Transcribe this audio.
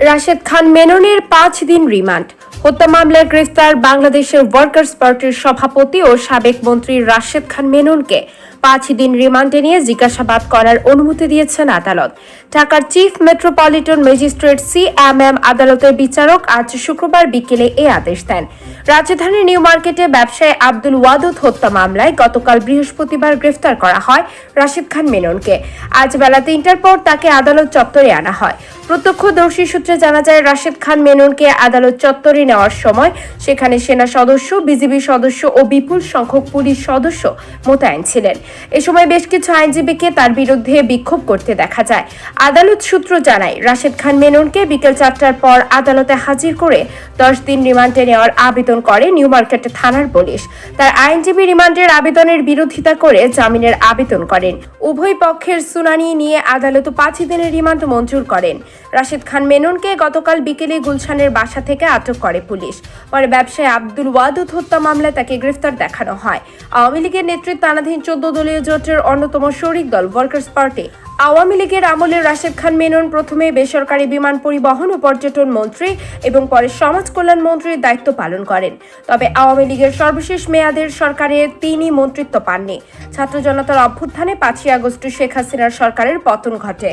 রাশেদ খান মেননের 5 দিন রিমান্ড। হত্যা মামলায় গ্রেফতার বাংলাদেশের ওয়ার্কার্স পার্টির সভাপতি ও সাবেক মন্ত্রী রাশেদ খান মেননকে 5 দিন রিমান্ডে নিয়ে জিজ্ঞাসাবাদ করার অনুমতি দিয়েছেন আদালত। ঢাকার চিফ মেট্রোপলিটন ম্যাজিস্ট্রেট CMM আদালতের বিচারক আজ শুক্রবার বিকেলে এই আদেশ দেন। রাজধানীর নিউ মার্কেটে ব্যবসায়ী আব্দুল ওয়াদুদ হত্যা মামলায় গতকাল বৃহস্পতিবার গ্রেফতার করা হয় রাশেদ খান মেননকে। আজ বেলা 3টার পর তাকে আদালত চত্বরে আনা হয়। প্রত্যক্ষদর্শী সূত্রে জানা যায়, রাশেদ খান মেননকে আদালত চত্বরে নেওয়ার সময় সেখানে সেনা সদস্য, বিজিবি সদস্য ও বিপুল সংখ্যক পুলিশ সদস্য মোতায়েন ছিলেন। এ সময় বেশ কিছু আইনজীবীকে তার বিরুদ্ধে বিক্ষোভ করতে দেখা যায়। আদালত সূত্র জানায়, রাশেদ খান মেননকে বিকেল 4টার পর আদালতে হাজির করে 10 দিন রিমান্ডে নেওয়ার আবেদন করে নিউ মার্কেট থানার পুলিশ। তার আইনজীবী রিমান্ডের আবেদনের বিরোধিতা করে জামিনের আবেদন করেন। উভয় পক্ষের শুনানি নিয়ে আদালত 5 দিনের রিমান্ড মঞ্জুর করেন। রাশেদ খান মেননকে গতকাল বিকেলে গুলশানের বাসা থেকে আটক করে পুলিশ। পরে ব্যবসায়ী আব্দুল ওয়াদুদ হত্যা মামলায় তাকে গ্রেফতার দেখানো হয়। আওয়ামী লীগের নেতৃত্বাধীন 14 দলীয় জোটের অন্যতম শরিক দল ওয়ার্কার্স পার্টি। আওয়ামী লীগের আমলে রাশেদ খান মেনন প্রথমে বেসরকারি বিমান পরিবহন ও পর্যটন মন্ত্রী এবং পরে সমাজ কল্যাণ মন্ত্রীর দায়িত্ব পালন করেন। তবে আওয়ামী লীগের সর্বশেষ মেয়াদের সরকারে তিনি মন্ত্রিত্ব পাননি। ছাত্র জনতার অভ্যুত্থানে 5ই আগস্ট শেখ হাসিনার সরকারের পতন ঘটে।